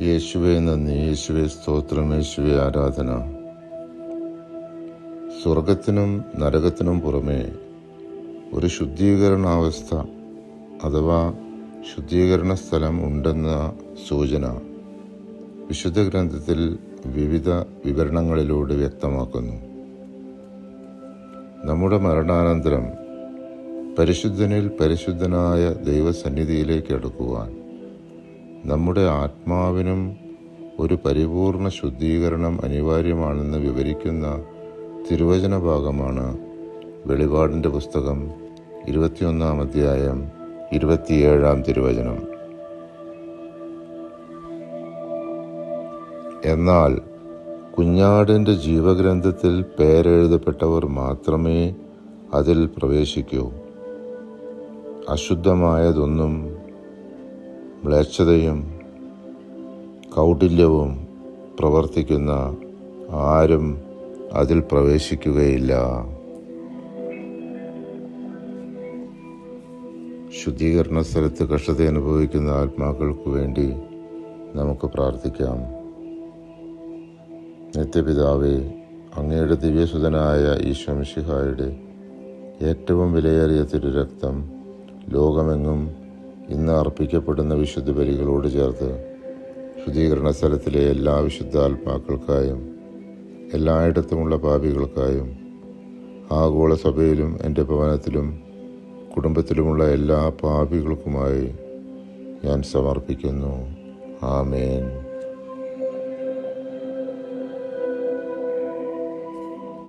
യേശുവേ നന്ദി, യേശുവേ സ്തോത്രം, യേശുവേ ആരാധന. സ്വർഗത്തിനും നരകത്തിനും പുറമേ ഒരു ശുദ്ധീകരണാവസ്ഥ അഥവാ ശുദ്ധീകരണ സ്ഥലം ഉണ്ടെന്ന സൂചന വിശുദ്ധ ഗ്രന്ഥത്തിൽ വിവിധ വിവരണങ്ങളിലൂടെ വ്യക്തമാക്കുന്നു. നമ്മുടെ മരണാനന്തരം പരിശുദ്ധനിൽ പരിശുദ്ധനായ ദൈവസന്നിധിയിലേക്ക് അടുക്കുവാൻ നമ്മുടെ ആത്മാവിനും ഒരു പരിപൂർണ ശുദ്ധീകരണം അനിവാര്യമാണെന്ന് വിവരിക്കുന്ന തിരുവചന ഭാഗമാണ് വെളിപാടിൻ്റെ പുസ്തകം 21-ാം അധ്യായം 27-ാം തിരുവചനം. എന്നാൽ കുഞ്ഞാടിൻ്റെ ജീവഗ്രന്ഥത്തിൽ പേരെഴുതപ്പെട്ടവർ മാത്രമേ അതിൽ പ്രവേശിക്കൂ. അശുദ്ധമായതൊന്നും മ്ലേച്ഛതയും കൗടില്യവും പ്രവർത്തിക്കുന്ന ആരും അതിൽ പ്രവേശിക്കുകയില്ല. ശുദ്ധീകരണ സ്ഥലത്ത് കഷ്ടത അനുഭവിക്കുന്ന ആത്മാക്കൾക്ക് വേണ്ടി നമുക്ക് പ്രാർത്ഥിക്കാം. നിത്യപിതാവേ, അങ്ങയുടെ ദിവ്യസുതനായ ഈശോ മിശിഹായുടെ ഏറ്റവും വിലയേറിയ തിരുരക്തം ലോകമെങ്ങും ഇന്ന് അർപ്പിക്കപ്പെടുന്ന വിശുദ്ധ ബലികളോട് ചേർത്ത് ശുദ്ധീകരണ സ്ഥലത്തിലെ എല്ലാ വിശുദ്ധ ആത്മാക്കൾക്കായും എല്ലായിടത്തുമുള്ള പാപികൾക്കായും ആഗോള സഭയിലും എൻ്റെ ഭവനത്തിലും കുടുംബത്തിലുമുള്ള എല്ലാ പാപികൾക്കുമായി ഞാൻ സമർപ്പിക്കുന്നു. ആമേൻ.